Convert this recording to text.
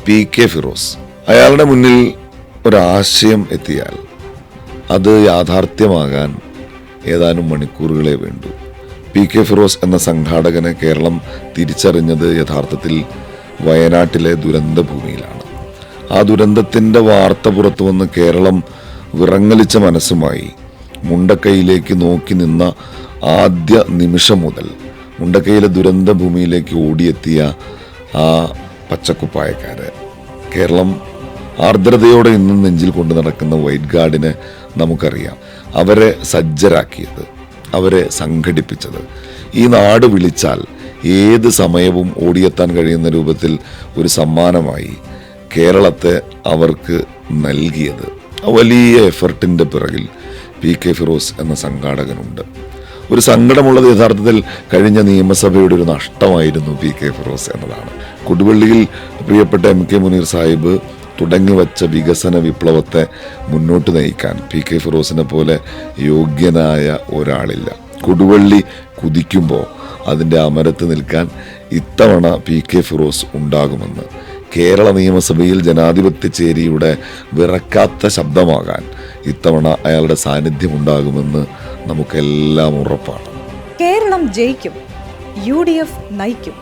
PK Firoz. അയാളുടെ മുന്നിൽ ഒരാശയം എത്തിയാൽ അത് യാഥാർത്ഥ്യമാകാൻ ഏതാനും മണിക്കൂറുകളെ വേണ്ടൂ. PK ഫിറോസ് എന്ന സംഘാടകനെ കേരളം തിരിച്ചറിഞ്ഞത് യഥാർത്ഥത്തിൽ വയനാട്ടിലെ ദുരന്ത ഭൂമിയിലാണ്. ആ ദുരന്തത്തിൻ്റെ വാർത്ത പുറത്തു വന്ന് കേരളം വിറങ്ങലിച്ച മനസ്സുമായി മുണ്ടക്കൈയിലേക്ക് നോക്കി നിന്ന ആദ്യ നിമിഷം മുതൽ മുണ്ടക്കൈയിലെ ദുരന്ത ഭൂമിയിലേക്ക് ഓടിയെത്തിയ ആ പച്ചക്കുപ്പായക്കാര്, കേരളം ആർദ്രതയോടെ ഇന്നും നെഞ്ചിൽ കൊണ്ട് നടക്കുന്ന വൈറ്റ് ഗാർഡിനെ നമുക്കറിയാം. അവരെ സജ്ജരാക്കിയത്, അവരെ സംഘടിപ്പിച്ചത്, ഈ നാട് വിളിച്ചാൽ ഏത് സമയവും ഓടിയെത്താൻ കഴിയുന്ന രൂപത്തിൽ ഒരു സമ്മാനമായി കേരളത്തെ അവർക്ക് നൽകിയത്. വലിയ എഫർട്ടിൻ്റെ പിറകിൽ PK ഫിറോസ് എന്ന സംഘാടകനുണ്ട്. ഒരു സങ്കടമുള്ളത് യഥാർത്ഥത്തിൽ കഴിഞ്ഞ നിയമസഭയുടെ ഒരു നഷ്ടമായിരുന്നു PK ഫിറോസ് എന്നതാണ്. കൊടുവള്ളിയിൽ പ്രിയപ്പെട്ട MK മുനീർ സാഹിബ് തുടങ്ങി വച്ച വികസന വിപ്ലവത്തെ മുന്നോട്ട് നയിക്കാൻ PK ഫിറോസിനെ പോലെ യോഗ്യനായ ഒരാളില്ല. കൊടുവള്ളി കുതിക്കുമ്പോൾ അതിൻ്റെ അമരത്ത് നിൽക്കാൻ ഇത്തവണ PK ഫിറോസ് ഉണ്ടാകുമെന്ന്, കേരള നിയമസഭയിൽ ജനാധിപത്യ ചേരിയുടെ വിറക്കാത്ത ശബ്ദമാകാൻ ഇത്തവണ അയാളുടെ സാന്നിധ്യം ഉണ്ടാകുമെന്ന് നമുക്കെല്ലാം ഉറപ്പാണ്. കേരളം ജയിക്കും, UDF നയിക്കും.